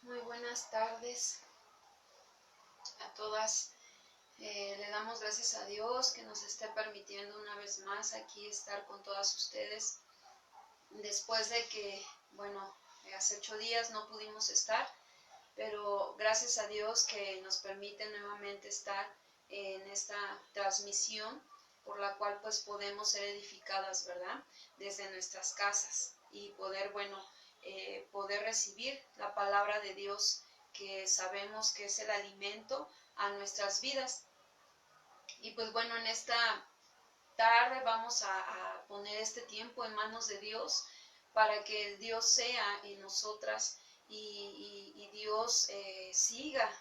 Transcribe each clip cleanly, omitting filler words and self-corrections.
Muy buenas tardes a todas. Le damos gracias a Dios que nos esté permitiendo una vez más aquí estar con todas ustedes. Después de que, hace 8 días no pudimos estar, pero gracias a Dios que nos permite nuevamente estar en esta transmisión por la cual pues podemos ser edificadas, ¿verdad? Desde nuestras casas y poder, poder recibir la palabra de Dios, que sabemos que es el alimento a nuestras vidas. Y pues en esta tarde vamos a poner este tiempo en manos de Dios para que Dios sea en nosotras y Dios siga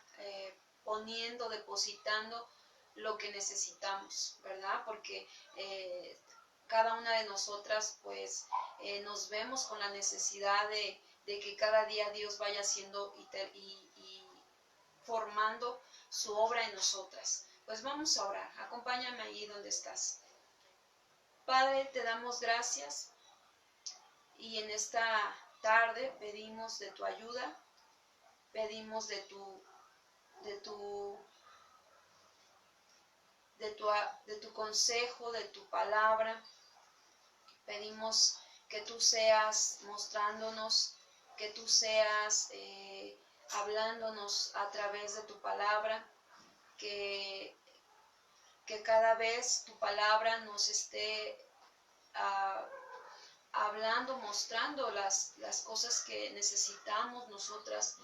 depositando lo que necesitamos, ¿verdad? Porque cada una de nosotras pues nos vemos con la necesidad de que cada día Dios vaya haciendo y formando su obra en nosotras. Pues vamos a orar. Acompáñame ahí donde estás. Padre, te damos gracias y en esta tarde pedimos de tu ayuda, pedimos de tu consejo, de tu palabra. Pedimos que tú seas mostrándonos, que tú seas hablándonos a través de tu palabra, que cada vez tu palabra nos esté hablando, mostrando las cosas que necesitamos nosotras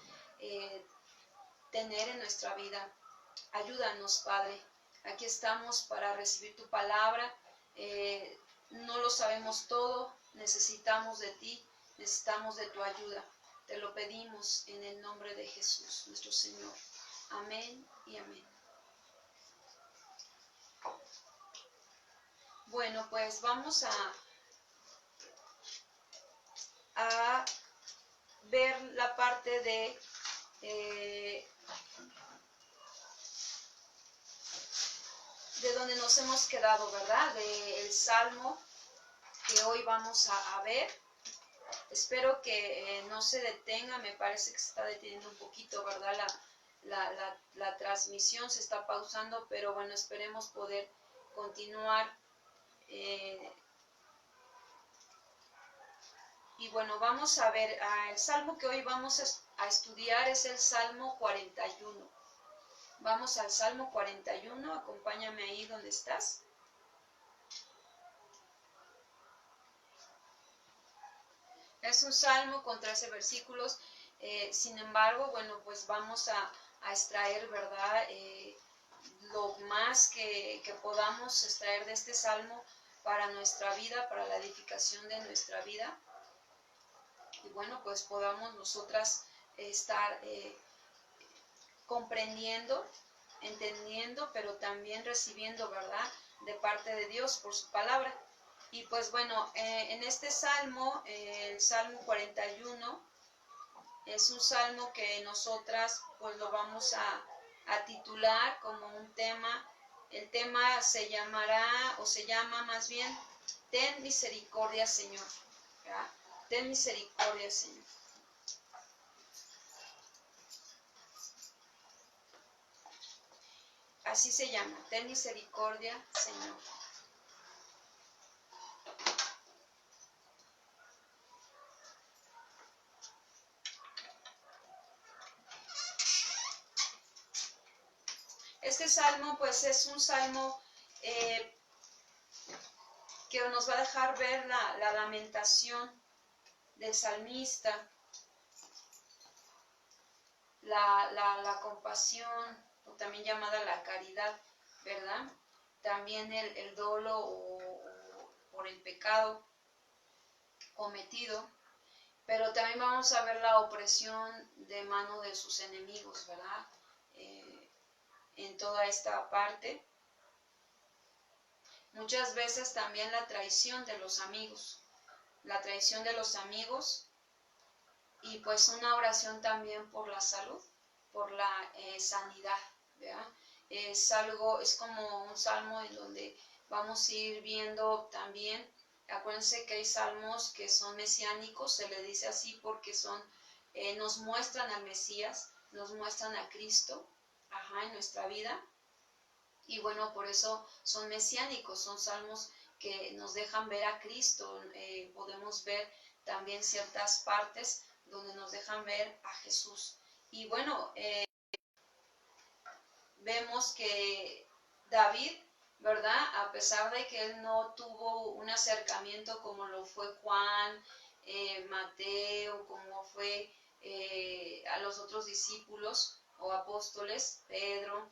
tener en nuestra vida. Ayúdanos, Padre. Aquí estamos para recibir tu palabra. No lo sabemos todo, necesitamos de ti, necesitamos de tu ayuda. Te lo pedimos en el nombre de Jesús, nuestro Señor. Amén y amén. Bueno, pues vamos a ver la parte de donde nos hemos quedado, ¿verdad? Del Salmo que hoy vamos a ver. Espero que no se detenga, me parece que se está deteniendo un poquito, ¿verdad? La transmisión se está pausando, pero bueno, esperemos poder continuar. Y bueno, vamos a ver, el Salmo que hoy vamos a estudiar es el Salmo 41. Vamos al Salmo 41, acompáñame ahí donde estás. Es un salmo con 13 versículos, sin embargo, bueno, pues vamos a extraer, ¿verdad? Lo más que podamos extraer de este salmo para nuestra vida, para la edificación de nuestra vida. Y bueno, pues podamos nosotras estar comprendiendo, entendiendo, pero también recibiendo, ¿verdad? De parte de Dios por su palabra. Y pues bueno, en este salmo, el Salmo 41, es un salmo que nosotras pues lo vamos a titular como un tema. El tema se llamará, o se llama más bien, Ten misericordia, Señor. ¿Verdad? Ten misericordia, Señor. Así se llama, ten misericordia, Señor. Este salmo pues es un salmo que nos va a dejar ver la lamentación del salmista, la compasión, o también llamada la caridad, ¿verdad? También el dolo o por el pecado cometido, pero también vamos a ver la opresión de mano de sus enemigos, ¿verdad? En toda esta parte. Muchas veces también la traición de los amigos, y pues una oración también por la salud, por la sanidad, ¿verdad? Es como un salmo en donde vamos a ir viendo también. Acuérdense que hay salmos que son mesiánicos, se le dice así porque nos muestran al Mesías, nos muestran a Cristo, en nuestra vida. Y bueno, por eso son mesiánicos, son salmos que nos dejan ver a Cristo. Podemos ver también ciertas partes donde nos dejan ver a Jesús. Y bueno, vemos que David, ¿verdad? A pesar de que él no tuvo un acercamiento como lo fue Juan, Mateo, como fue a los otros discípulos o apóstoles, Pedro,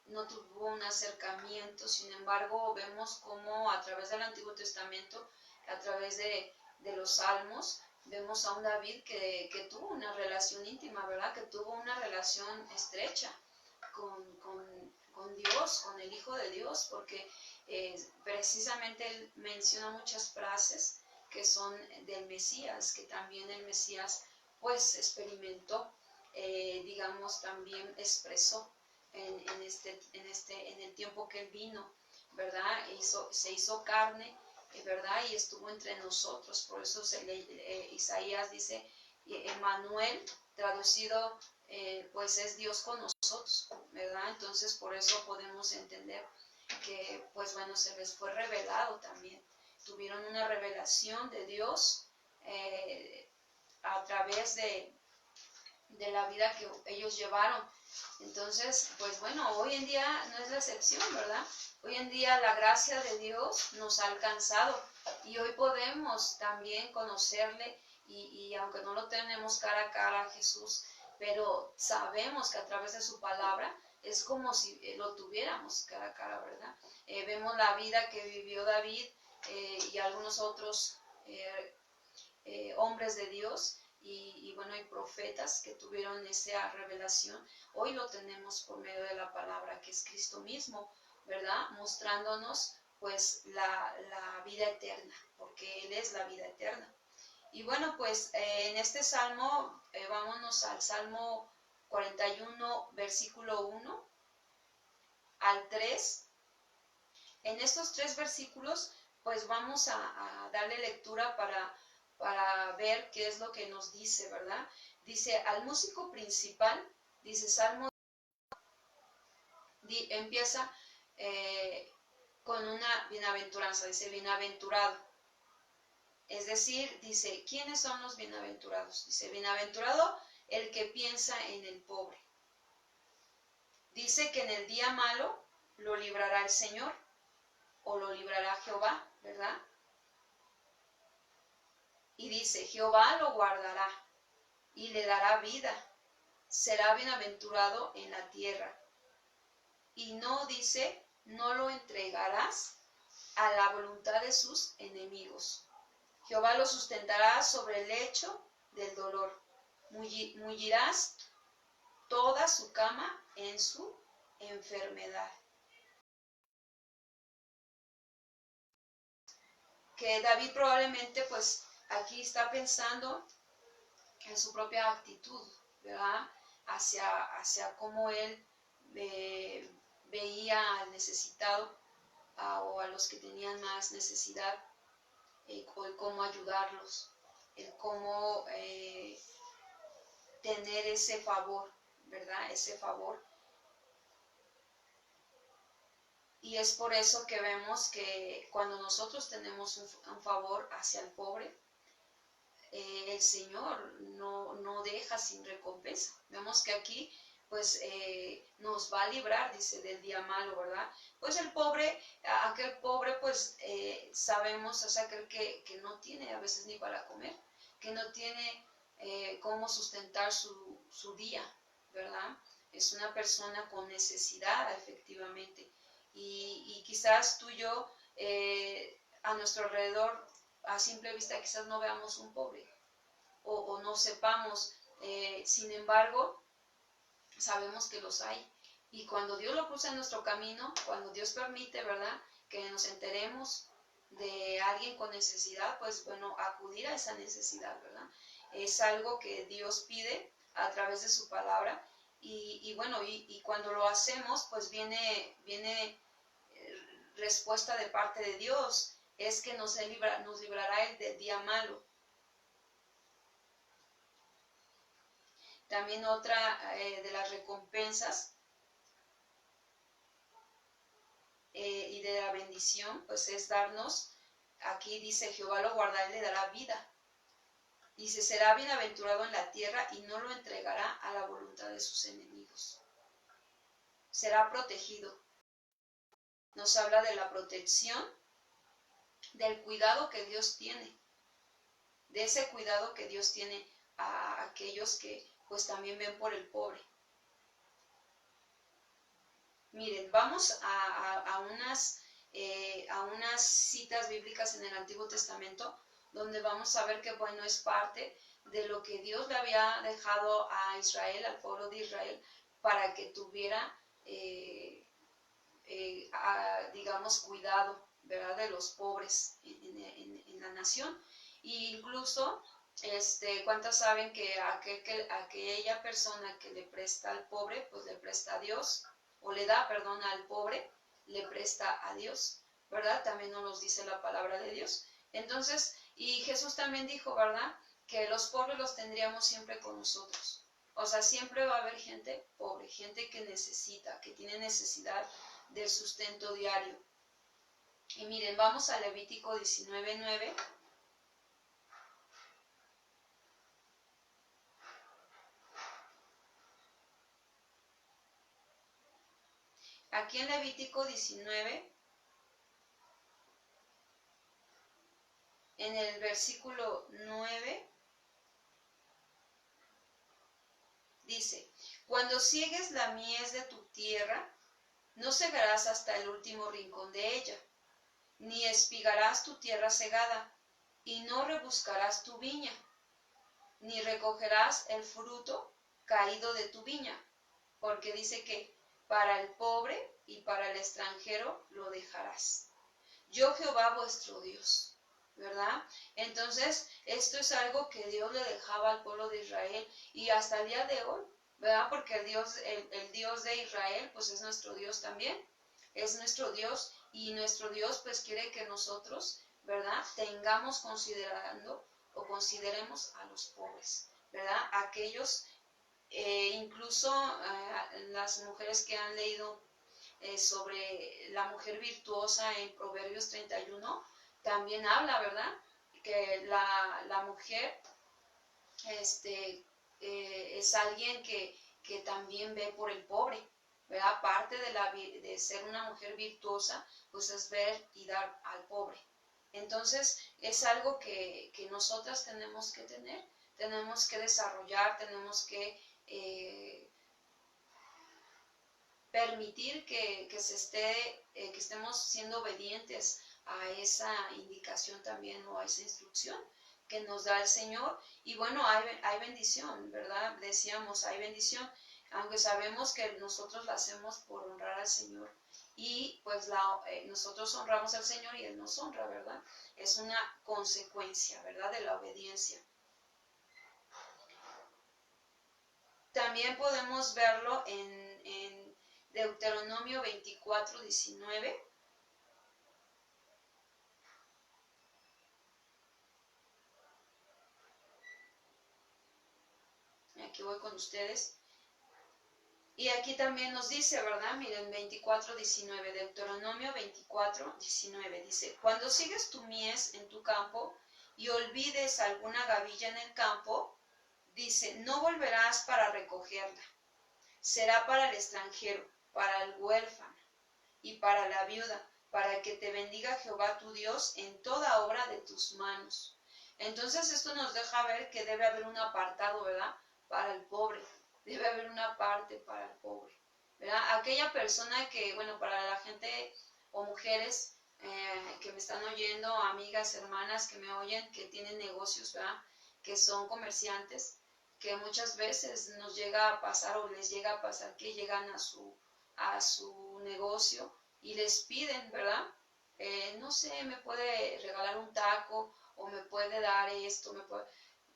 no tuvo un acercamiento. Sin embargo, vemos cómo a través del Antiguo Testamento, a través de los salmos, vemos a un David que tuvo una relación íntima, ¿verdad? Que tuvo una relación estrecha con Dios, con el Hijo de Dios, porque precisamente él menciona muchas frases que son del Mesías, que también el Mesías pues experimentó, digamos, también expresó en el tiempo que él vino, ¿verdad? Se hizo carne, ¿verdad? Y estuvo entre nosotros. Por eso Isaías dice, Emmanuel, traducido, pues es Dios con nosotros, ¿verdad? Entonces por eso podemos entender que, pues bueno, se les fue revelado también. tuvieron una revelación de Dios a través de la vida que ellos llevaron. Entonces, pues bueno, hoy en día no es la excepción, ¿verdad? Hoy en día la gracia de Dios nos ha alcanzado y hoy podemos también conocerle y aunque no lo tenemos cara a cara a Jesús, pero sabemos que a través de su palabra es como si lo tuviéramos cara a cara, ¿verdad? Vemos la vida que vivió David y algunos otros hombres de Dios y bueno, y profetas que tuvieron esa revelación. Hoy lo tenemos por medio de la palabra, que es Cristo mismo, ¿verdad? Mostrándonos pues la vida eterna, porque Él es la vida eterna. Y bueno, pues en este salmo, vámonos al Salmo 41, versículo 1 al 3. En estos 3 versículos, pues vamos a darle lectura para ver qué es lo que nos dice, ¿verdad? Dice, al músico principal, dice Salmo, empieza con una bienaventuranza, dice bienaventurado. Es decir, dice, ¿quiénes son los bienaventurados? Dice, bienaventurado el que piensa en el pobre. Dice que en el día malo lo librará el Señor o lo librará Jehová, ¿verdad? Y dice, Jehová lo guardará y le dará vida. Será bienaventurado en la tierra. Y no dice, no lo entregarás a la voluntad de sus enemigos. Jehová lo sustentará sobre el lecho del dolor. Mullirás toda su cama en su enfermedad. Que David probablemente pues aquí está pensando en su propia actitud, ¿verdad? Hacia cómo él veía al necesitado o a los que tenían más necesidad, el cómo ayudarlos, el cómo tener ese favor, ¿verdad? Ese favor. Y es por eso que vemos que cuando nosotros tenemos un favor hacia el pobre, el Señor no deja sin recompensa. Vemos que aquí pues nos va a librar, dice, del día malo, ¿verdad? Pues el pobre, aquel pobre pues sabemos, es aquel que no tiene a veces ni para comer, que no tiene cómo sustentar su día, ¿verdad? Es una persona con necesidad, efectivamente. Y quizás tú y yo a nuestro alrededor, a simple vista, quizás no veamos un pobre o no sepamos, sin embargo, sabemos que los hay. Y cuando Dios lo cruza en nuestro camino, cuando Dios permite, ¿verdad?, que nos enteremos de alguien con necesidad, pues bueno, acudir a esa necesidad, ¿verdad? Es algo que Dios pide a través de su palabra y bueno, y cuando lo hacemos, pues viene respuesta de parte de Dios, es que nos librará Él del día malo. También otra de las recompensas y de la bendición, pues es darnos, aquí dice, Jehová lo guardará y le dará vida. Dice, será bienaventurado en la tierra y no lo entregará a la voluntad de sus enemigos. Será protegido. Nos habla de la protección, del cuidado que Dios tiene, de ese cuidado que Dios tiene a aquellos que pues también ven por el pobre. Miren, vamos a unas citas bíblicas en el Antiguo Testamento donde vamos a ver que, bueno, es parte de lo que Dios le había dejado a Israel, al pueblo de Israel, para que tuviera, digamos, cuidado, ¿verdad?, de los pobres en la nación. E incluso, ¿cuántos saben que aquella persona que le presta al pobre, pues le presta a Dios? O le da, perdón, al pobre, le presta a Dios, ¿verdad? También nos los dice la palabra de Dios. Entonces, y Jesús también dijo, ¿verdad?, que los pobres los tendríamos siempre con nosotros. O sea, siempre va a haber gente pobre, gente que necesita, que tiene necesidad del sustento diario. Y miren, vamos a Levítico 19:9. Aquí en Levítico 19, en el versículo 9, dice, cuando ciegues la mies de tu tierra, no segarás hasta el último rincón de ella, ni espigarás tu tierra segada, y no rebuscarás tu viña, ni recogerás el fruto caído de tu viña, porque dice que para el pobre y para el extranjero lo dejarás. Yo Jehová vuestro Dios, ¿verdad? Entonces, esto es algo que Dios le dejaba al pueblo de Israel y hasta el día de hoy, ¿verdad? Porque el Dios de Israel, pues es nuestro Dios también, es nuestro Dios y nuestro Dios pues quiere que nosotros, ¿verdad? Tengamos considerando o consideremos a los pobres, ¿verdad? Aquellos, incluso las mujeres que han leído sobre la mujer virtuosa en Proverbios 31, también habla, ¿verdad? Que la mujer es alguien que también ve por el pobre, ¿verdad? Parte de ser una mujer virtuosa, pues es ver y dar al pobre. Entonces, es algo que nosotras tenemos que tener, tenemos que desarrollar, tenemos que permitir que estemos siendo obedientes a esa indicación también o a esa instrucción que nos da el Señor. Y bueno, hay bendición, ¿verdad? Decíamos, hay bendición, aunque sabemos que nosotros la hacemos por honrar al Señor. Y pues nosotros honramos al Señor y Él nos honra, ¿verdad? Es una consecuencia, ¿verdad? De la obediencia. También podemos verlo en Deuteronomio 24:19. Aquí voy con ustedes. Y aquí también nos dice, ¿verdad? Miren, 24:19, Deuteronomio 24:19 dice, cuando sigues tu mies en tu campo y olvides alguna gavilla en el campo, dice, no volverás para recogerla. Será para el extranjero, para el huérfano y para la viuda, para que te bendiga Jehová tu Dios en toda obra de tus manos. Entonces esto nos deja ver que debe haber un apartado, ¿verdad? Para el pobre, debe haber una parte para el pobre, ¿verdad? Aquella persona que, bueno, para la gente o mujeres que me están oyendo, amigas, hermanas que me oyen, que tienen negocios, ¿verdad? Que son comerciantes, que muchas veces nos llega a pasar o les llega a pasar que llegan a su negocio y les piden, ¿verdad? No sé, me puede regalar un taco o me puede dar esto,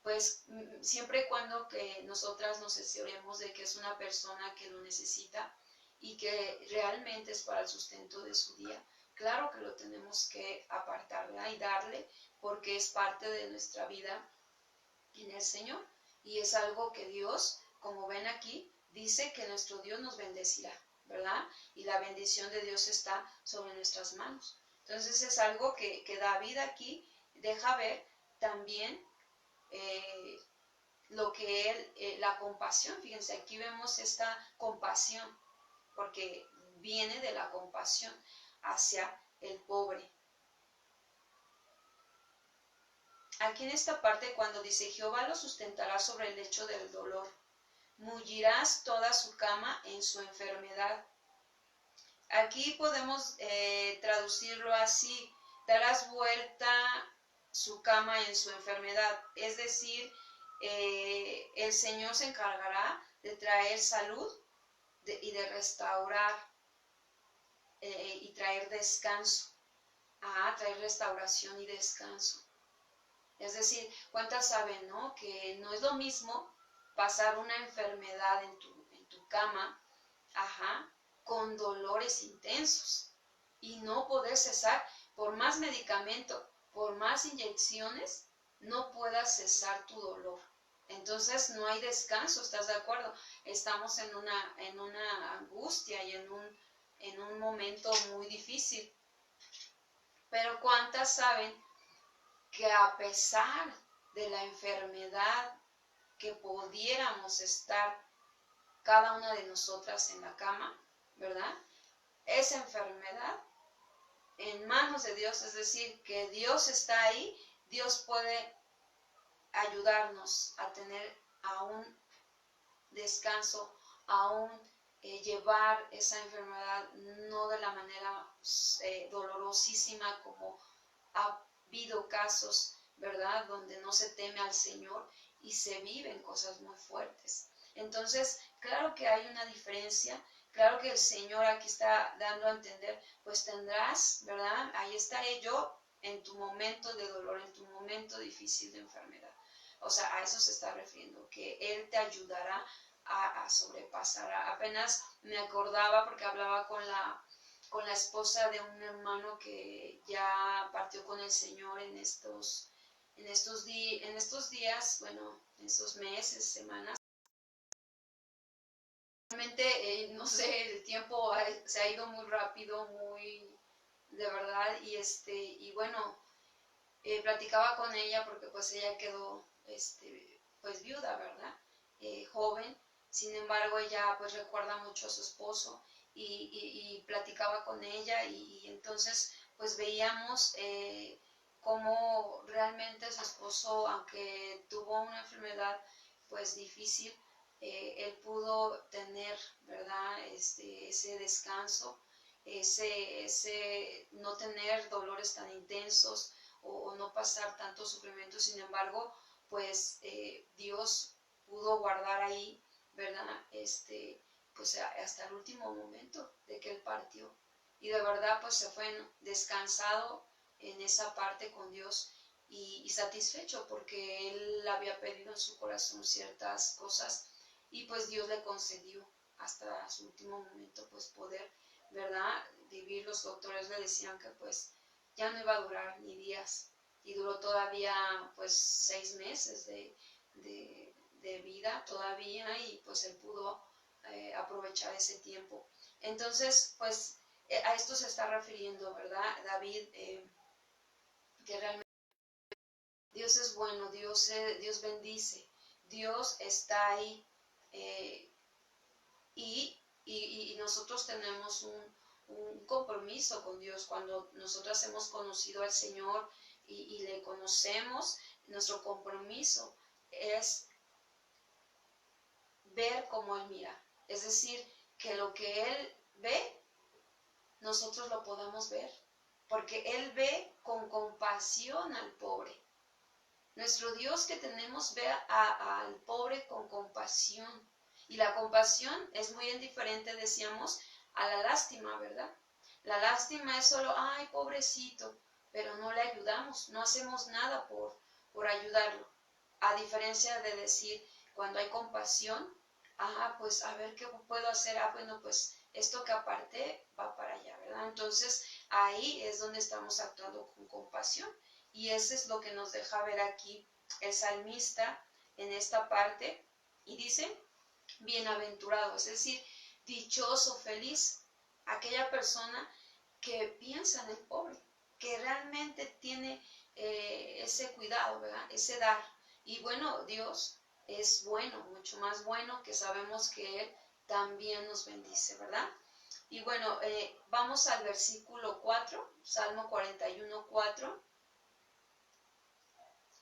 pues siempre y cuando que nosotras nos aseguremos de que es una persona que lo necesita y que realmente es para el sustento de su día. Claro que lo tenemos que apartar, ¿verdad? Y darle porque es parte de nuestra vida en el Señor y es algo que Dios, como ven aquí, dice que nuestro Dios nos bendecirá, ¿verdad? Y la bendición de Dios está sobre nuestras manos. Entonces es algo que David aquí deja ver también lo que él, la compasión, fíjense, aquí vemos esta compasión, porque viene de la compasión hacia el pobre. Aquí en esta parte cuando dice Jehová lo sustentará sobre el lecho del dolor, mullirás toda su cama en su enfermedad. Aquí podemos traducirlo así, darás vuelta su cama en su enfermedad, es decir, el Señor se encargará de traer salud y de restaurar y traer descanso, traer restauración y descanso. Es decir, ¿cuántas saben, no? Que no es lo mismo pasar una enfermedad en tu cama, con dolores intensos y no poder cesar, por más medicamento, por más inyecciones, no puedas cesar tu dolor. Entonces no hay descanso, ¿estás de acuerdo? Estamos en una angustia y en un momento muy difícil. Pero ¿cuántas saben que a pesar de la enfermedad que pudiéramos estar cada una de nosotras en la cama, ¿verdad? Esa enfermedad en manos de Dios, es decir, que Dios está ahí, Dios puede ayudarnos a tener aún descanso, aún llevar esa enfermedad no de la manera dolorosísima como ha habido casos, ¿verdad? Donde no se teme al Señor y se viven cosas muy fuertes. Entonces, claro que hay una diferencia, claro que el Señor aquí está dando a entender, pues tendrás, ¿verdad? Ahí estaré yo en tu momento de dolor, en tu momento difícil de enfermedad. O sea, a eso se está refiriendo, que Él te ayudará a sobrepasar. Apenas me acordaba porque hablaba con la esposa de un hermano que ya partió con el Señor en estos días, bueno, en estos meses, semanas. Realmente, no sé, el tiempo se ha ido muy rápido, muy de verdad, y bueno, platicaba con ella porque pues ella quedó, pues viuda, ¿verdad? Joven, sin embargo ella pues recuerda mucho a su esposo y platicaba con ella y entonces pues veíamos cómo realmente su esposo, aunque tuvo una enfermedad pues difícil, él pudo tener, ¿verdad? Ese descanso, ese no tener dolores tan intensos, o no pasar tanto sufrimiento. Sin embargo, pues Dios pudo guardar ahí, ¿verdad? Pues hasta el último momento de que Él partió. Y de verdad, pues se fue descansado en esa parte con Dios y satisfecho porque Él había pedido en su corazón ciertas cosas y pues Dios le concedió hasta su último momento, pues poder, ¿verdad? Vivir. Los doctores le decían que pues ya no iba a durar ni días y duró todavía pues 6 meses de vida todavía y pues él pudo aprovechar ese tiempo. Entonces pues a esto se está refiriendo, ¿verdad? David, que realmente Dios es bueno, Dios bendice, Dios está ahí y nosotros tenemos un compromiso con Dios. Cuando nosotras hemos conocido al Señor y le conocemos, nuestro compromiso es ver como Él mira. Es decir, que lo que Él ve, nosotros lo podamos ver. Porque Él ve con compasión al pobre. Nuestro Dios que tenemos ve al pobre con compasión. Y la compasión es muy indiferente, decíamos, a la lástima, ¿verdad? La lástima es solo, ay, pobrecito, pero no le ayudamos, no hacemos nada por ayudarlo. A diferencia de decir, cuando hay compasión, pues a ver qué puedo hacer, bueno, pues esto que aparté va para allá, ¿verdad? Entonces ahí es donde estamos actuando con compasión y eso es lo que nos deja ver aquí el salmista en esta parte y dice, bienaventurado, es decir, dichoso, feliz, aquella persona que piensa en el pobre, que realmente tiene ese cuidado, ¿verdad? Ese dar. Y bueno, Dios es bueno, mucho más bueno, que sabemos que Él también nos bendice, ¿verdad? Y bueno, vamos al versículo 4, Salmo 41, 4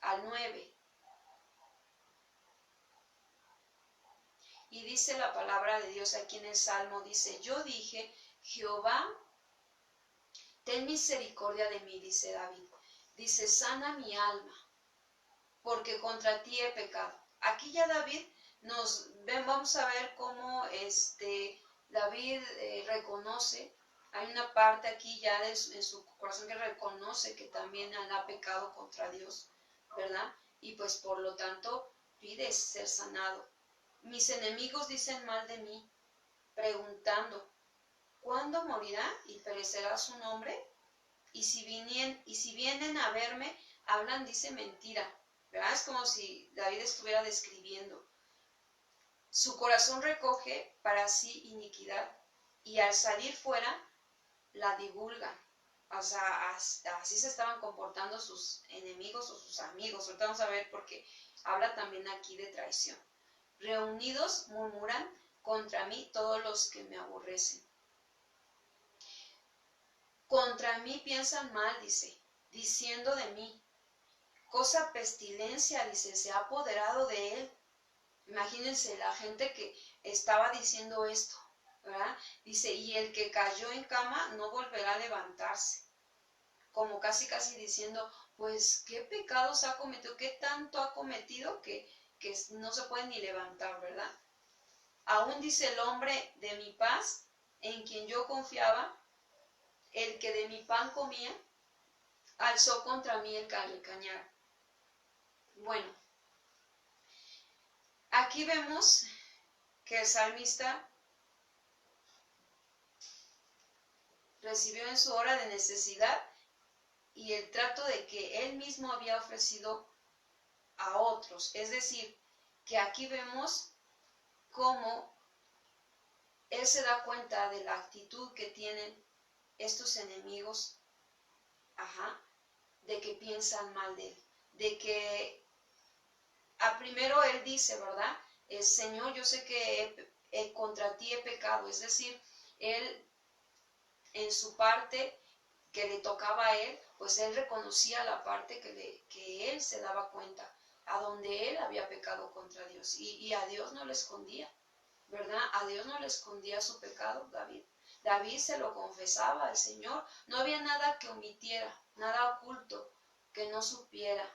al 9. Y dice la palabra de Dios aquí en el Salmo, dice, yo dije, Jehová, ten misericordia de mí, dice David. Dice, sana mi alma, porque contra ti he pecado. Aquí ya David vamos a ver cómo David reconoce, hay una parte aquí ya en su corazón que reconoce que también ha pecado contra Dios, ¿verdad? Y pues por lo tanto pide ser sanado. Mis enemigos dicen mal de mí, preguntando, ¿cuándo morirá y perecerá su nombre? Y si vienen a verme, hablan, dice mentira, ¿verdad? Es como si David estuviera describiendo. Su corazón recoge para sí iniquidad y al salir fuera la divulga. O sea, así se estaban comportando sus enemigos o sus amigos. Ahorita vamos a ver porque habla también aquí de traición. Reunidos murmuran contra mí todos los que me aborrecen. Contra mí piensan mal, dice, diciendo de mí. Cosa pestilencia, dice, se ha apoderado de él. Imagínense la gente que estaba diciendo esto, ¿verdad? Dice, y el que cayó en cama no volverá a levantarse. Como casi diciendo, pues, ¿qué pecados ha cometido? ¿Qué tanto ha cometido que no se puede ni levantar, ¿verdad? Aún dice el hombre de mi paz, en quien yo confiaba, el que de mi pan comía, alzó contra mí el cañar. Bueno, aquí vemos que el salmista recibió en su hora de necesidad y el trato de que él mismo había ofrecido a otros. Es decir, que aquí vemos cómo él se da cuenta de la actitud que tienen estos enemigos, de que piensan mal de él, de que primero él dice, ¿verdad? Señor, yo sé que contra ti he pecado. Es decir, él en su parte que le tocaba a él, pues él reconocía la parte que él se daba cuenta, a donde él había pecado contra Dios. Y a Dios no le escondía, ¿verdad? A Dios no le escondía su pecado, David. David se lo confesaba al Señor. No había nada que omitiera, nada oculto que no supiera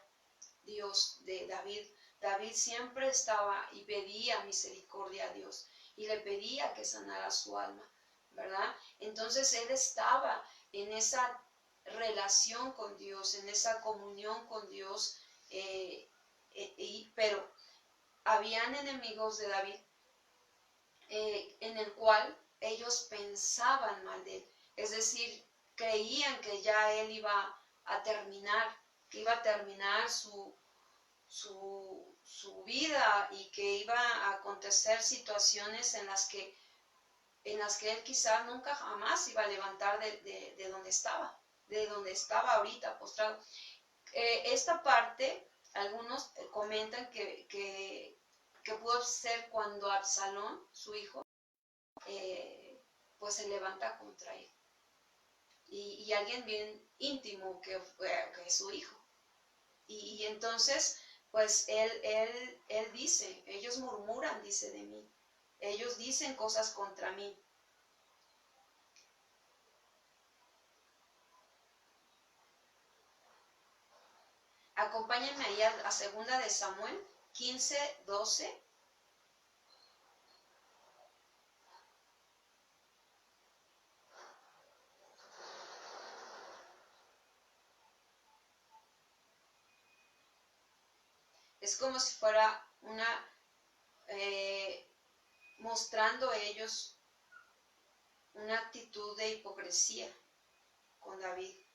Dios de David. David siempre estaba y pedía misericordia a Dios y le pedía que sanara su alma, ¿verdad? Entonces él estaba en esa relación con Dios, en esa comunión con Dios, pero habían enemigos de David en el cual ellos pensaban mal de él, es decir, creían que ya él iba a terminar, que iba a terminar su vida y que iba a acontecer situaciones en las que él quizás nunca jamás iba a levantar de donde estaba ahorita postrado. Esta parte, algunos comentan que pudo ser cuando Absalón, su hijo, pues se levanta contra él. Y alguien bien íntimo que es su hijo. Y entonces, pues él dice, ellos murmuran, dice de mí. Ellos dicen cosas contra mí. Acompáñenme ahí a segunda de Samuel 15:12. Es como si fuera mostrando ellos una actitud de hipocresía con David.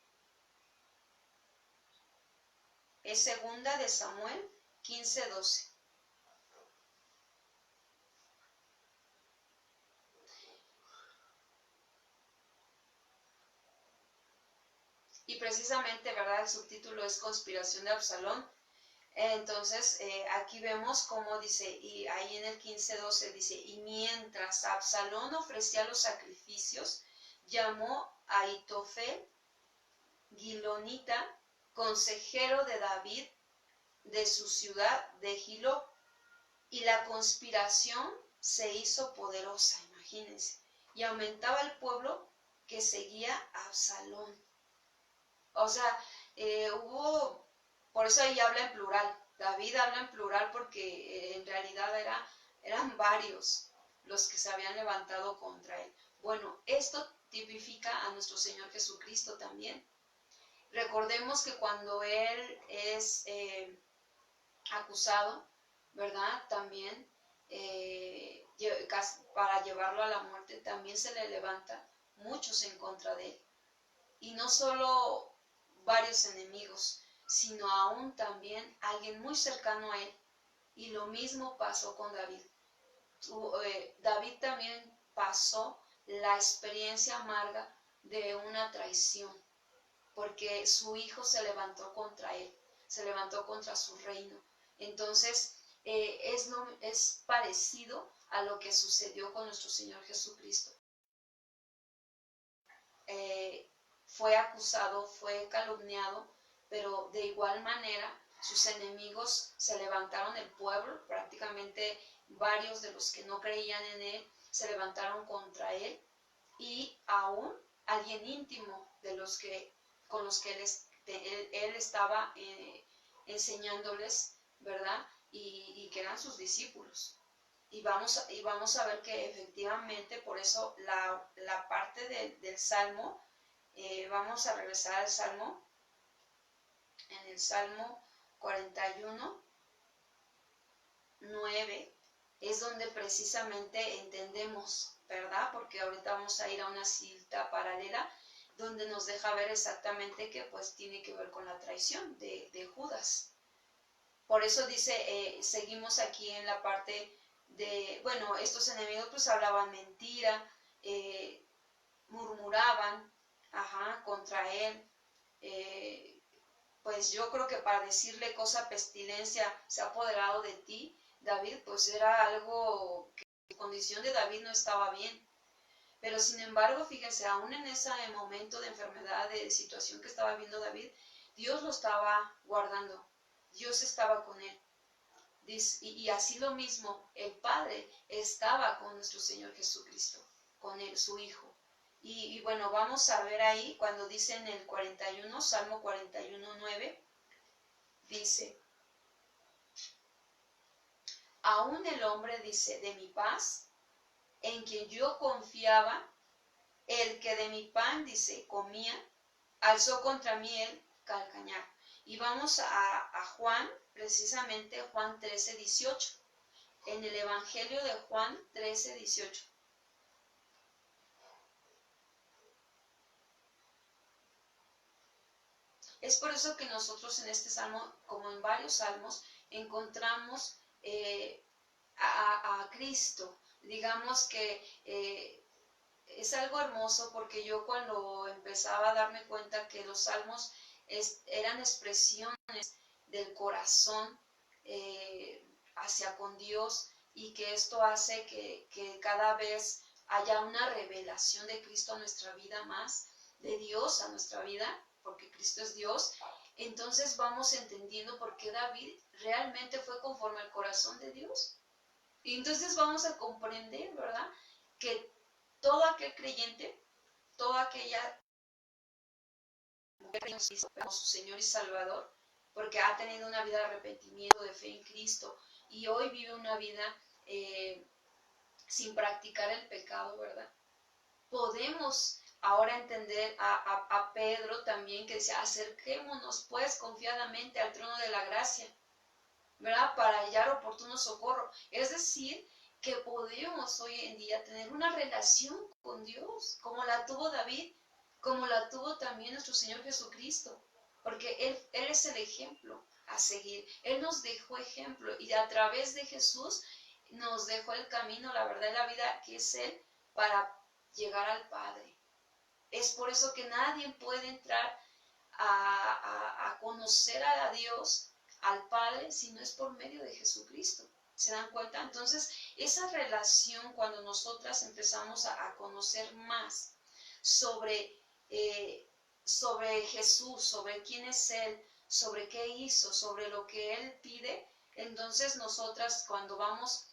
Es segunda de Samuel 15:12. Y precisamente, ¿verdad? El subtítulo es Conspiración de Absalón. Entonces, aquí vemos cómo dice, y ahí en el 15:12 dice, y mientras Absalón ofrecía los sacrificios, llamó a Ahitofel, Gilonita, consejero de David, de su ciudad de Gilo, y la conspiración se hizo poderosa, imagínense, y aumentaba el pueblo que seguía a Absalón. O sea, por eso ahí habla en plural. David habla en plural porque en realidad eran varios los que se habían levantado contra él. Bueno, esto tipifica a nuestro Señor Jesucristo también. Recordemos que cuando Él es acusado, ¿verdad? También para llevarlo a la muerte, también se le levantan muchos en contra de Él. Y no solo varios enemigos, sino aún también alguien muy cercano a Él. Y lo mismo pasó con David. David también pasó la experiencia amarga de una traición, porque su hijo se levantó contra él, se levantó contra su reino. Entonces, es parecido a lo que sucedió con nuestro Señor Jesucristo. Fue acusado, fue calumniado, pero de igual manera sus enemigos se levantaron, el pueblo, prácticamente varios de los que no creían en él, se levantaron contra él, y aún alguien íntimo de los que, con los que él estaba enseñándoles, ¿verdad? Y que eran sus discípulos. Y vamos a ver que efectivamente, por eso la parte del Salmo, vamos a regresar al Salmo, en el Salmo 41, 9, es donde precisamente entendemos, ¿verdad? Porque ahorita vamos a ir a una cita paralela donde nos deja ver exactamente que pues tiene que ver con la traición de Judas. Por eso dice, seguimos aquí en la parte de, bueno, estos enemigos pues hablaban mentira, murmuraban, contra él, pues yo creo que para decirle cosa pestilencia se ha apoderado de ti, David, pues era algo que la condición de David no estaba bien. Pero sin embargo, fíjense, aún en ese momento de enfermedad, de situación que estaba viendo David, Dios lo estaba guardando, Dios estaba con él. Y así lo mismo, el Padre estaba con nuestro Señor Jesucristo, con él, su Hijo. Y bueno, vamos a ver ahí cuando dice en el 41, Salmo 41, 9, dice, aún el hombre dice, de mi paz, en quien yo confiaba, el que de mi pan, dice, comía, alzó contra mí el calcañar. Y vamos a Juan, precisamente Juan 13, 18. En el Evangelio de Juan 13, 18. Es por eso que nosotros en este salmo, como en varios salmos, encontramos a Cristo. Digamos que es algo hermoso, porque yo cuando empezaba a darme cuenta que los salmos eran expresiones del corazón hacia con Dios, y que esto hace que cada vez haya una revelación de Cristo a nuestra vida más, de Dios a nuestra vida, porque Cristo es Dios. Entonces vamos entendiendo por qué David realmente fue conforme al corazón de Dios. Y entonces vamos a comprender, ¿verdad?, que todo aquel creyente, toda aquella mujer como su Señor y Salvador, porque ha tenido una vida de arrepentimiento, de fe en Cristo, y hoy vive una vida sin practicar el pecado, ¿verdad? Podemos ahora entender a Pedro también, que dice, acerquémonos pues confiadamente al trono de la gracia, ¿verdad?, para hallar oportuno socorro. Es decir, que podemos hoy en día tener una relación con Dios, como la tuvo David, como la tuvo también nuestro Señor Jesucristo, porque Él es el ejemplo a seguir. Él nos dejó ejemplo, y a través de Jesús nos dejó el camino, la verdad y la vida, que es Él, para llegar al Padre. Es por eso que nadie puede entrar a conocer a Dios, al Padre, si no es por medio de Jesucristo. ¿Se dan cuenta? Entonces, esa relación, cuando nosotras empezamos a conocer más sobre Jesús, sobre quién es Él, sobre qué hizo, sobre lo que Él pide, entonces nosotras, cuando vamos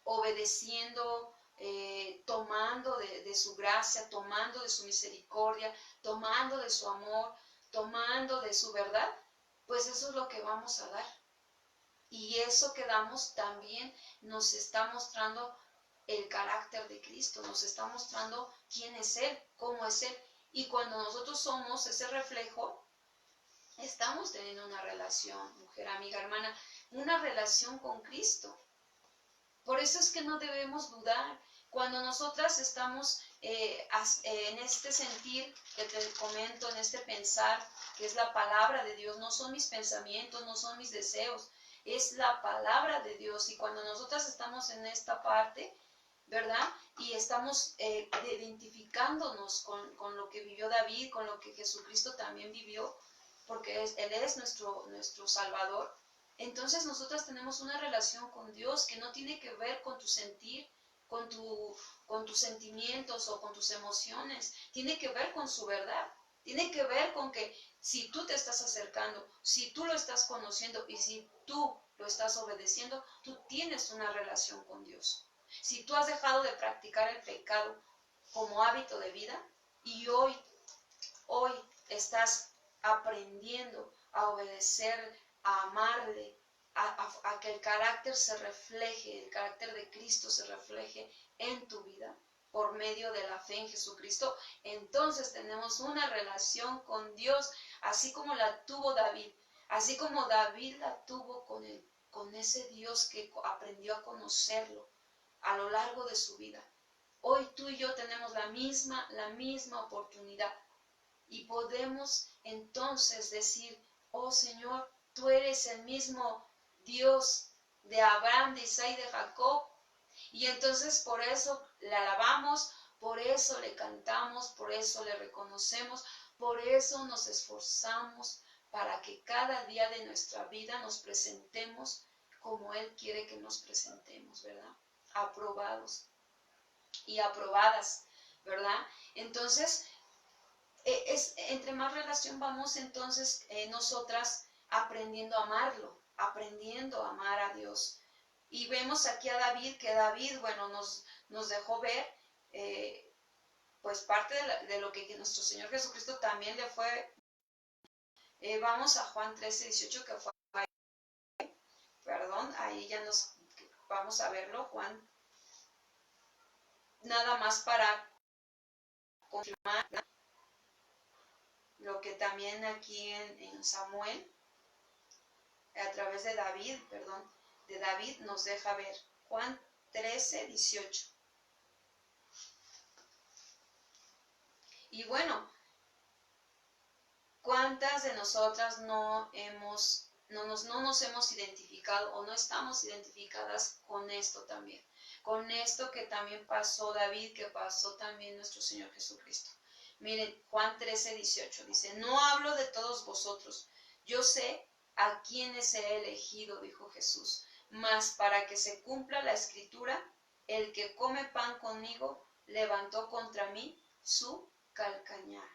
obedeciendo, tomando de su gracia, tomando de su misericordia, tomando de su amor, tomando de su verdad, pues eso es lo que vamos a dar. Y eso que damos también nos está mostrando el carácter de Cristo, nos está mostrando quién es Él, cómo es Él. Y cuando nosotros somos ese reflejo, estamos teniendo una relación, mujer, amiga, hermana, una relación con Cristo. Por eso es que no debemos dudar. Cuando nosotras estamos en este sentir que te comento, en este pensar, que es la palabra de Dios, no son mis pensamientos, no son mis deseos, es la palabra de Dios. Y cuando nosotras estamos en esta parte, ¿verdad? Y estamos identificándonos con lo que vivió David, con lo que Jesucristo también vivió, porque Él es nuestro Salvador. Entonces nosotras tenemos una relación con Dios que no tiene que ver con tu sentir, con, con tus sentimientos o con tus emociones, tiene que ver con su verdad, tiene que ver con que si tú te estás acercando, si tú lo estás conociendo y si tú lo estás obedeciendo, tú tienes una relación con Dios. Si tú has dejado de practicar el pecado como hábito de vida y hoy estás aprendiendo a obedecer, a amarle, a que el carácter se refleje, el carácter de Cristo se refleje en tu vida por medio de la fe en Jesucristo, entonces tenemos una relación con Dios, así como la tuvo David, así como David la tuvo con ese Dios que aprendió a conocerlo a lo largo de su vida. Hoy tú y yo tenemos la misma oportunidad y podemos entonces decir, oh Señor, tú eres el mismo Dios de Abraham, de Isaac y de Jacob. Y entonces por eso le alabamos, por eso le cantamos, por eso le reconocemos, por eso nos esforzamos para que cada día de nuestra vida nos presentemos como Él quiere que nos presentemos, ¿verdad? Aprobados y aprobadas, ¿verdad? Entonces, entre más relación vamos entonces nosotras aprendiendo a amarlo, aprendiendo a amar a Dios. Y vemos aquí a David, que David, bueno, nos dejó ver pues parte de lo que nuestro Señor Jesucristo también le fue. Vamos a Juan 13:18, que fue, perdón, ahí ya nos vamos a verlo, Juan, nada más para confirmar, ¿no? Lo que también aquí en Samuel, a través de David, perdón, de David nos deja ver. Juan 13:18. Y bueno, ¿cuántas de nosotras no nos hemos identificado o no estamos identificadas con esto también? Con esto que también pasó David, que pasó también nuestro Señor Jesucristo. Miren, Juan 13:18 dice, no hablo de todos vosotros, yo sé a quienes he elegido, dijo Jesús, mas para que se cumpla la escritura, el que come pan conmigo levantó contra mí su calcañar.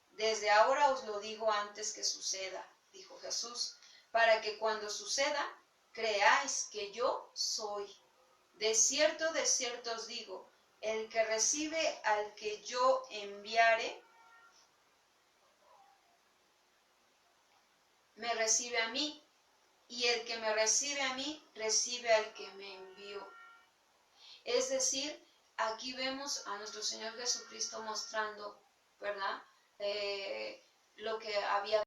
Desde ahora os lo digo antes que suceda, dijo Jesús, para que cuando suceda, creáis que yo soy. De cierto os digo, el que recibe al que yo enviare, me recibe a mí, y el que me recibe a mí, recibe al que me envió. Es decir, aquí vemos a nuestro Señor Jesucristo mostrando, ¿verdad? Lo que había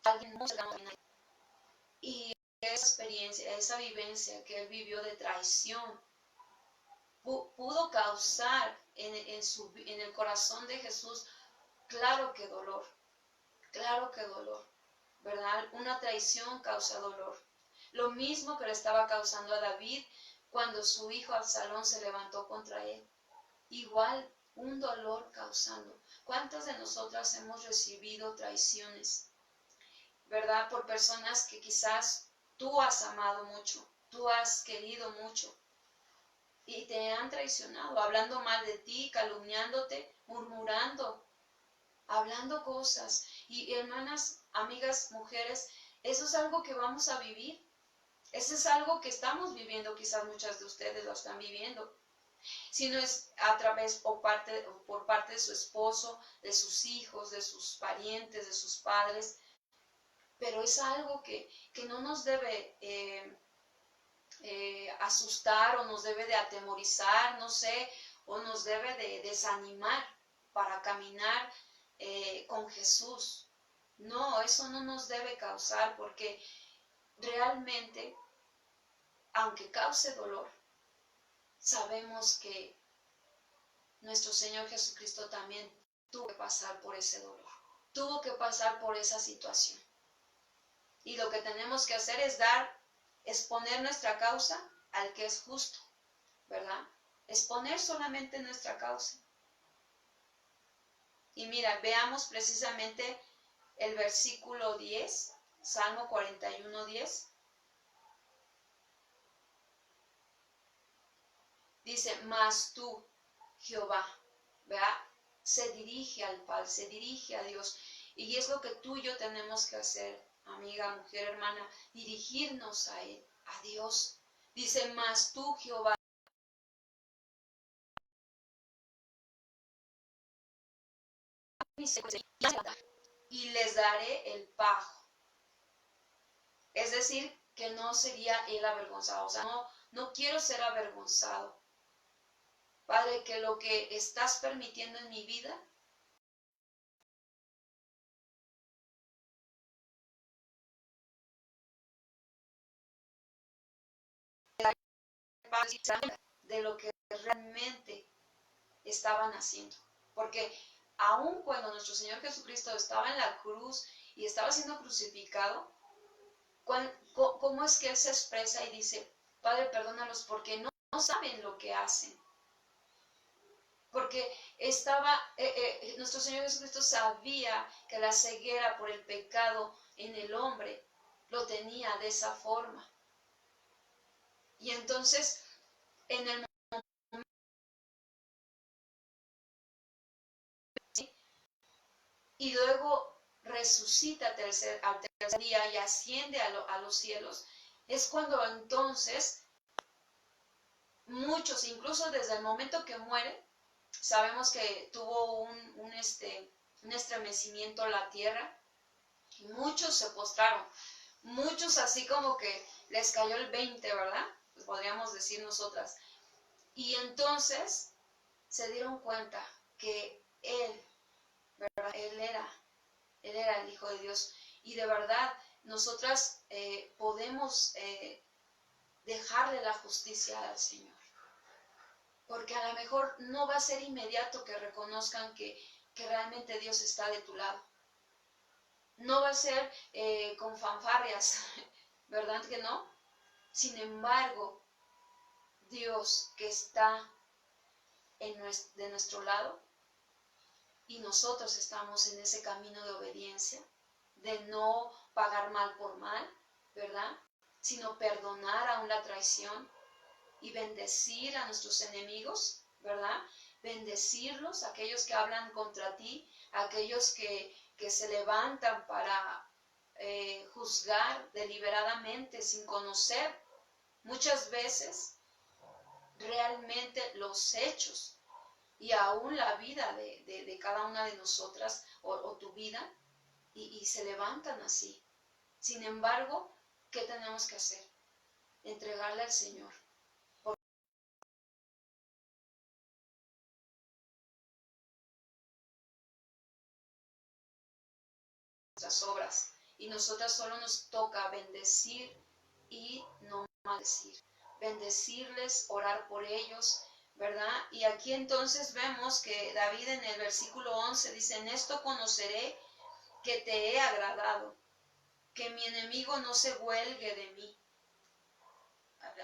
alguien muy cercano a mí. Y esa experiencia, esa vivencia que él vivió de traición, pudo causar en el corazón de Jesús, claro que dolor, ¿verdad? Una traición causa dolor. Lo mismo que le estaba causando a David cuando su hijo Absalón se levantó contra él. Igual, un dolor causando. ¿Cuántas de nosotras hemos recibido traiciones, verdad? Por personas que quizás tú has amado mucho, tú has querido mucho y te han traicionado, hablando mal de ti, calumniándote, murmurando, hablando cosas. Y hermanas, amigas, mujeres, eso es algo que vamos a vivir. Eso es algo que estamos viviendo, quizás muchas de ustedes lo están viviendo. Si no es a través o por parte de su esposo, de sus hijos, de sus parientes, de sus padres, pero es algo que no nos debe asustar o nos debe de atemorizar, no sé, o nos debe de desanimar para caminar con Jesús. No, eso no nos debe causar, porque realmente, aunque cause dolor, sabemos que nuestro Señor Jesucristo también tuvo que pasar por ese dolor, tuvo que pasar por esa situación. Y lo que tenemos que hacer es poner nuestra causa al que es justo, ¿verdad? Es poner solamente nuestra causa. Y mira, veamos precisamente el versículo 10, Salmo 41, 10. Dice, mas tú, Jehová, ¿verdad? Se dirige al Padre, se dirige a Dios. Y es lo que tú y yo tenemos que hacer, amiga, mujer, hermana, dirigirnos a Él, a Dios. Dice, mas tú, Jehová, y les daré el pago. Es decir, que no sería Él avergonzado. O sea, no quiero ser avergonzado. Padre, que lo que estás permitiendo en mi vida de lo que realmente estaban haciendo. Porque aun cuando nuestro Señor Jesucristo estaba en la cruz y estaba siendo crucificado, ¿cómo es que Él se expresa y dice, Padre, perdónalos porque no saben lo que hacen? Porque nuestro Señor Jesucristo sabía que la ceguera por el pecado en el hombre lo tenía de esa forma. Y entonces, en el momento, ¿sí? Y luego resucita al tercer día y asciende a los cielos, es cuando entonces muchos, incluso desde el momento que muere, sabemos que tuvo un estremecimiento la tierra, y muchos se postraron, muchos así como que les cayó el 20, ¿verdad? Pues podríamos decir nosotras. Y entonces se dieron cuenta que Él, ¿verdad? Él era el Hijo de Dios. Y de verdad, nosotras podemos dejarle la justicia al Señor. Porque a lo mejor no va a ser inmediato que reconozcan que realmente Dios está de tu lado. No va a ser con fanfarrias, ¿verdad que no? Sin embargo, Dios que está de nuestro lado y nosotros estamos en ese camino de obediencia, de no pagar mal por mal, ¿verdad? Sino perdonar aún la traición y bendecir a nuestros enemigos, ¿verdad? Bendecirlos, aquellos que hablan contra ti, aquellos que se levantan para juzgar deliberadamente sin conocer muchas veces realmente los hechos y aún la vida de cada una de nosotras o tu vida y se levantan así. Sin embargo, ¿qué tenemos que hacer? Entregarle al Señor. Nuestras obras y nosotras solo nos toca bendecir y no maldecir, bendecirles, orar por ellos, ¿verdad? Y aquí entonces vemos que David en el versículo 11 dice, en esto conoceré que te he agradado, que mi enemigo no se huelgue de mí,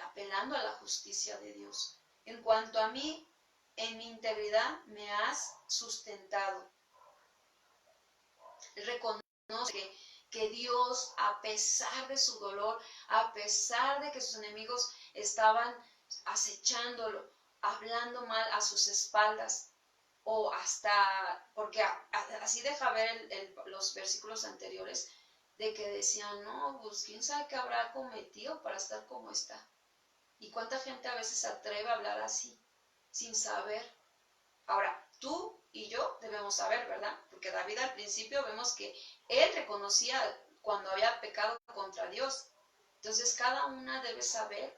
apelando a la justicia de Dios. En cuanto a mí, en mi integridad me has sustentado. Reconoce que Dios, a pesar de su dolor, a pesar de que sus enemigos estaban acechándolo, hablando mal a sus espaldas, o hasta, porque así deja ver los versículos anteriores, de que decían, no, pues quién sabe qué habrá cometido para estar como está. ¿Y cuánta gente a veces se atreve a hablar así, sin saber? Ahora, tú y yo debemos saber, ¿verdad? Porque David al principio vemos que él reconocía cuando había pecado contra Dios. Entonces cada una debe saber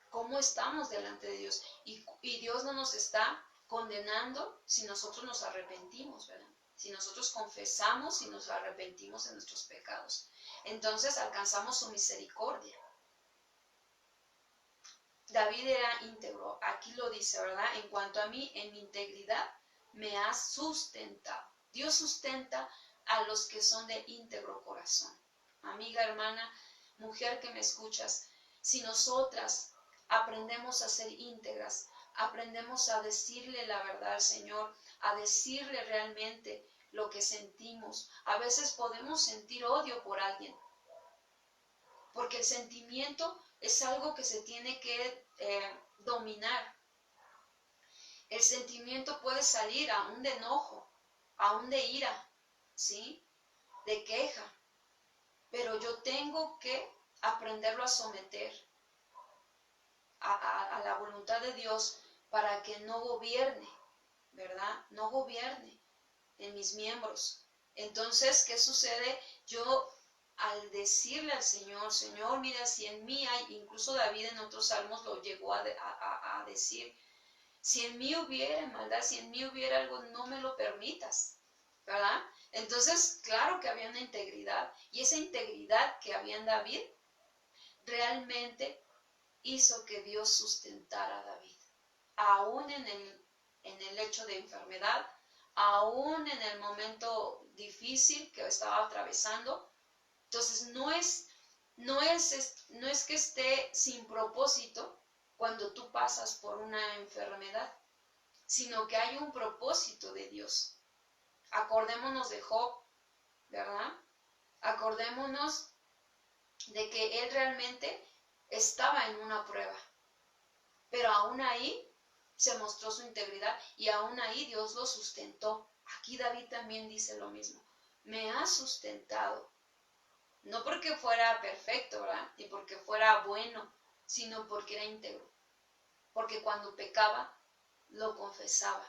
cómo estamos delante de Dios. Y Dios no nos está condenando si nosotros nos arrepentimos, ¿verdad? Si nosotros confesamos y nos arrepentimos de nuestros pecados. Entonces alcanzamos su misericordia. David era íntegro, aquí lo dice, ¿verdad? En cuanto a mí, en mi integridad me ha sustentado. Dios sustenta a los que son de íntegro corazón. Amiga, hermana, mujer que me escuchas, si nosotras aprendemos a ser íntegras, aprendemos a decirle la verdad al Señor, a decirle realmente lo que sentimos. A veces podemos sentir odio por alguien, porque el sentimiento es algo que se tiene que dominar. El sentimiento puede salir aún de enojo, aún de ira, ¿sí? De queja, pero yo tengo que aprenderlo a someter a la voluntad de Dios para que no gobierne, ¿verdad? No gobierne en mis miembros. Entonces, ¿qué sucede? Yo al decirle al Señor, Señor, mira, si en mí hay, incluso David en otros salmos lo llegó a decir, si en mí hubiera maldad, si en mí hubiera algo, no me lo permitas, ¿verdad? Entonces, claro que había una integridad, y esa integridad que había en David realmente hizo que Dios sustentara a David, aún en el hecho de enfermedad, aún en el momento difícil que estaba atravesando. Entonces no es que esté sin propósito cuando tú pasas por una enfermedad, sino que hay un propósito de Dios. Acordémonos de Job, ¿verdad? Acordémonos de que él realmente estaba en una prueba, pero aún ahí se mostró su integridad y aún ahí Dios lo sustentó. Aquí David también dice lo mismo, me ha sustentado, no porque fuera perfecto, ¿verdad? Ni porque fuera bueno, sino porque era íntegro, porque cuando pecaba lo confesaba,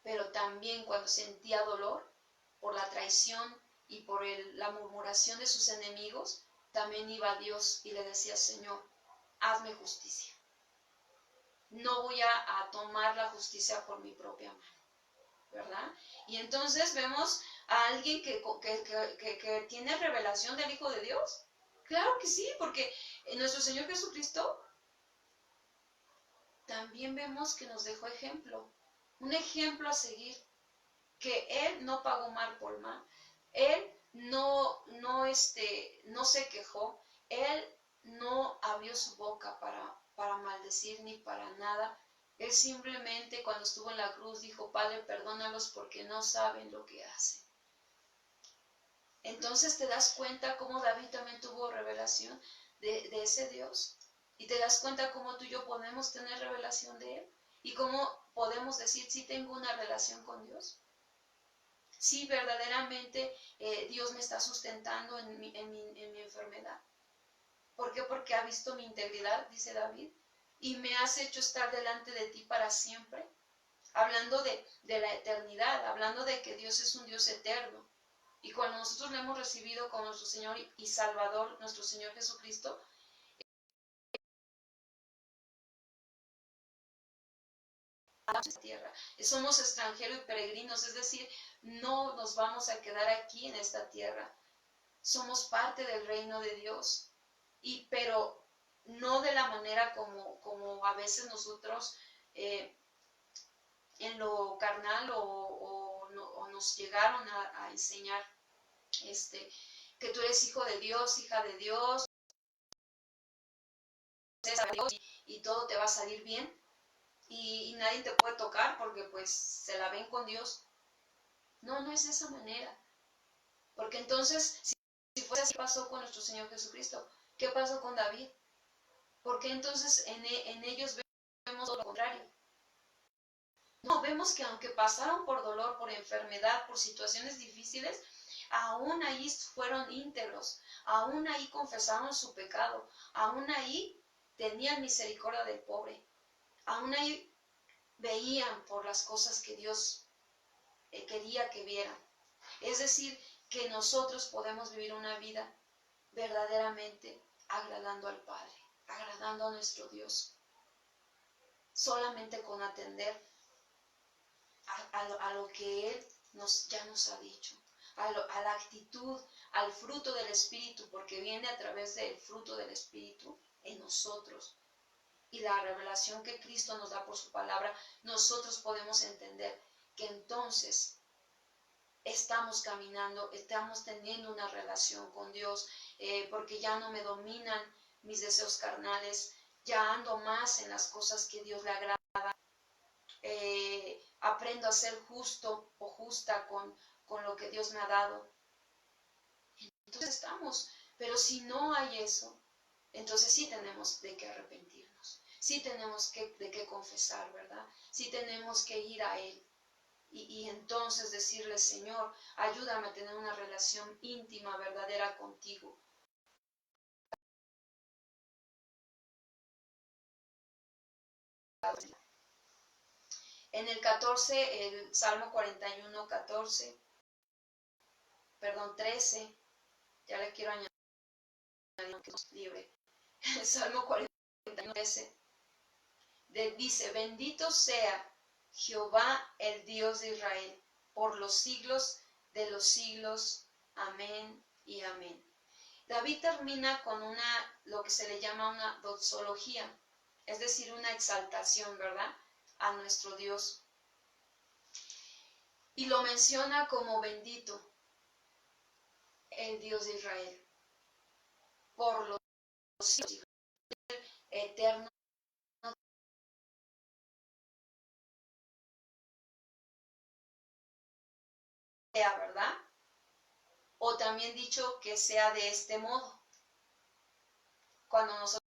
pero también cuando sentía dolor por la traición y por la murmuración de sus enemigos, también iba a Dios y le decía, Señor, hazme justicia. No voy a tomar la justicia por mi propia mano, ¿verdad? Y entonces vemos a alguien que tiene revelación del Hijo de Dios. Claro que sí, porque nuestro Señor Jesucristo también vemos que nos dejó ejemplo, un ejemplo a seguir, que Él no pagó mal por mal, Él no se quejó, Él no abrió su boca para maldecir ni para nada. Él simplemente cuando estuvo en la cruz dijo, Padre, perdónalos porque no saben lo que hacen. Entonces te das cuenta cómo David también tuvo revelación de ese Dios. Y te das cuenta cómo tú y yo podemos tener revelación de Él. Y cómo podemos decir, sí tengo una relación con Dios. Sí, verdaderamente Dios me está sustentando en mi enfermedad. ¿Por qué? Porque ha visto mi integridad, dice David, y me has hecho estar delante de ti para siempre. Hablando de la eternidad, hablando de que Dios es un Dios eterno. Y cuando nosotros le hemos recibido como nuestro Señor y Salvador, nuestro Señor Jesucristo, a esta tierra. Somos extranjeros y peregrinos, es decir, no nos vamos a quedar aquí en esta tierra. Somos parte del reino de Dios, pero no de la manera como a veces nosotros en lo carnal o nos llegaron a enseñar que tú eres hijo de Dios, hija de Dios, y todo te va a salir bien. Y nadie te puede tocar porque pues se la ven con Dios. No, no es de esa manera. Porque entonces, si fuera así, ¿qué pasó con nuestro Señor Jesucristo? ¿Qué pasó con David? Porque entonces en ellos vemos todo lo contrario. No, vemos que aunque pasaron por dolor, por enfermedad, por situaciones difíciles, aún ahí fueron íntegros, aún ahí confesaron su pecado, aún ahí tenían misericordia del pobre, aún ahí veían por las cosas que Dios quería que vieran. Es decir, que nosotros podemos vivir una vida verdaderamente agradando al Padre, agradando a nuestro Dios, solamente con atender a lo que Él ya nos ha dicho, a la actitud, al fruto del Espíritu, porque viene a través del fruto del Espíritu en nosotros. Y la revelación que Cristo nos da por su palabra, nosotros podemos entender que entonces estamos caminando, estamos teniendo una relación con Dios, porque ya no me dominan mis deseos carnales, ya ando más en las cosas que Dios le agrada, aprendo a ser justo o justa con lo que Dios me ha dado. Entonces estamos, pero si no hay eso, entonces sí tenemos de qué arrepentirnos, sí tenemos de qué confesar, ¿verdad? Sí tenemos que ir a Él. Y entonces decirle, Señor, ayúdame a tener una relación íntima, verdadera contigo. En el 14, el Salmo 41, 14, perdón, 13, ya le quiero añadir que nos libre. El Salmo 41, 13, dice, bendito sea Jehová, el Dios de Israel, por los siglos de los siglos. Amén y amén. David termina con lo que se le llama una doxología, es decir, una exaltación, ¿verdad?, a nuestro Dios. Y lo menciona como bendito el Dios de Israel, por los siglos eternos, ¿verdad? O también dicho que sea de este modo. Cuando nosotros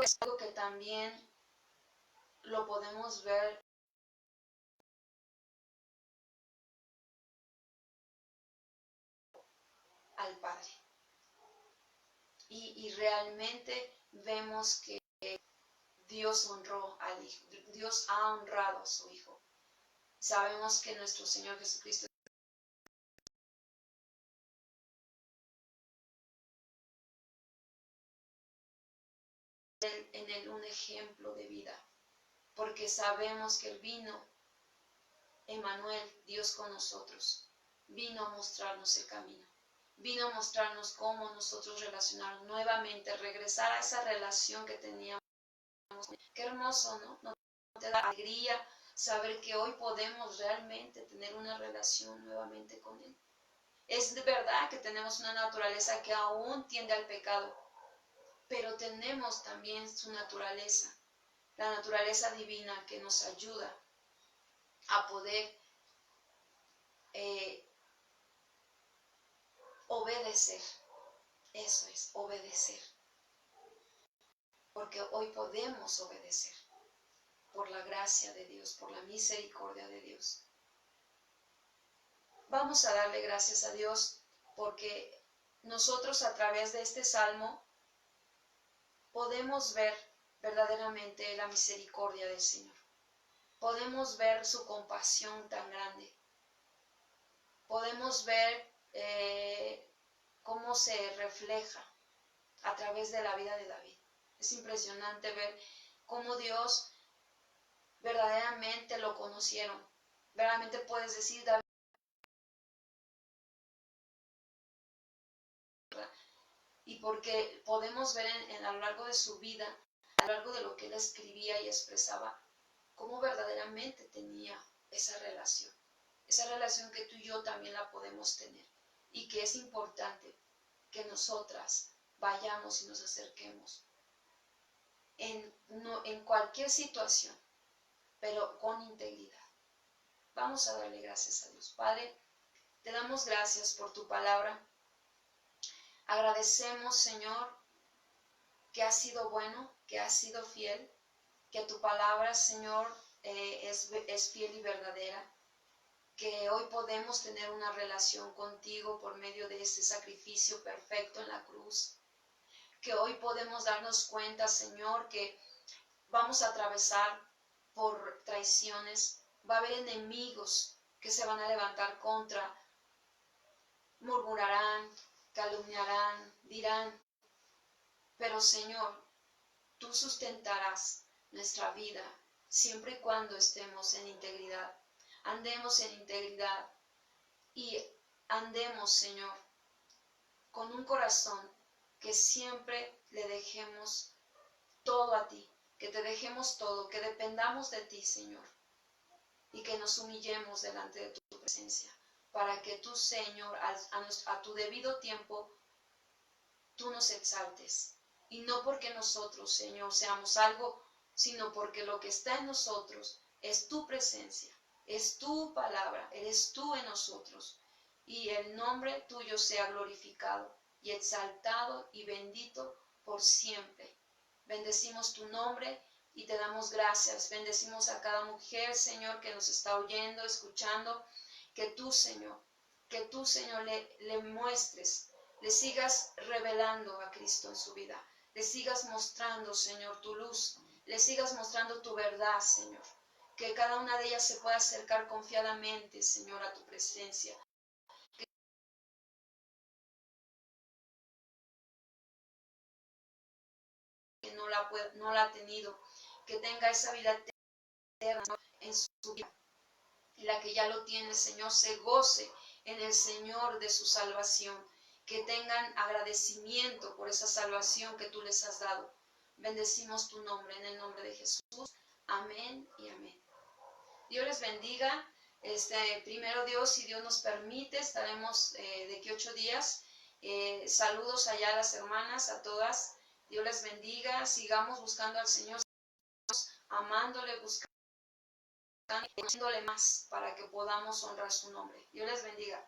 es algo que también lo podemos ver al Padre. Y realmente vemos que Dios honró al Hijo, Dios ha honrado a su Hijo. Sabemos que nuestro Señor Jesucristo es en él un ejemplo de vida, porque sabemos que Él vino, Emmanuel, Dios con nosotros, vino a mostrarnos el camino, vino a mostrarnos cómo nosotros relacionarnos nuevamente, regresar a esa relación que teníamos. Qué hermoso, ¿no? ¿No te da alegría saber que hoy podemos realmente tener una relación nuevamente con Él? Es de verdad que tenemos una naturaleza que aún tiende al pecado, pero tenemos también su naturaleza, la naturaleza divina que nos ayuda a poder obedecer. Eso es, obedecer. Porque hoy podemos obedecer por la gracia de Dios, por la misericordia de Dios. Vamos a darle gracias a Dios porque nosotros a través de este salmo podemos ver verdaderamente la misericordia del Señor. Podemos ver su compasión tan grande. Podemos ver cómo se refleja a través de la vida de David. Es impresionante ver cómo Dios verdaderamente lo conocieron. Verdaderamente puedes decir, David, y porque podemos ver a lo largo de su vida, a lo largo de lo que él escribía y expresaba, cómo verdaderamente tenía esa relación que tú y yo también la podemos tener, y que es importante que nosotras vayamos y nos acerquemos en cualquier situación, pero con integridad. Vamos a darle gracias a Dios. Padre, te damos gracias por tu palabra. Agradecemos, Señor, que has sido bueno, que has sido fiel, que tu palabra, Señor, es fiel y verdadera, que hoy podemos tener una relación contigo por medio de este sacrificio perfecto en la cruz, que hoy podemos darnos cuenta, Señor, que vamos a atravesar por traiciones, va a haber enemigos que se van a levantar contra, murmurarán, calumniarán, dirán, pero Señor, tú sustentarás nuestra vida siempre y cuando estemos en integridad. Andemos en integridad y andemos, Señor, con un corazón que siempre le dejemos todo a ti, que te dejemos todo, que dependamos de ti, Señor, y que nos humillemos delante de tu presencia, para que tú, Señor, a tu debido tiempo, tú nos exaltes. Y no porque nosotros, Señor, seamos algo, sino porque lo que está en nosotros es tu presencia, es tu palabra, eres tú en nosotros. Y el nombre tuyo sea glorificado y exaltado y bendito por siempre. Bendecimos tu nombre y te damos gracias. Bendecimos a cada mujer, Señor, que nos está oyendo, escuchando. Que tú, Señor, le muestres, le sigas revelando a Cristo en su vida. Le sigas mostrando, Señor, tu luz. Le sigas mostrando tu verdad, Señor. Que cada una de ellas se pueda acercar confiadamente, Señor, a tu presencia. Que no la ha tenido. Que tenga esa vida eterna en su vida. Y la que ya lo tiene, Señor, se goce en el Señor de su salvación. Que tengan agradecimiento por esa salvación que tú les has dado. Bendecimos tu nombre en el nombre de Jesús. Amén y amén. Dios les bendiga. Primero Dios, si Dios nos permite, estaremos de aquí 8 días. Saludos allá a las hermanas, a todas. Dios les bendiga. Sigamos buscando al Señor, amándole, buscándole más para que podamos honrar su nombre. Dios les bendiga.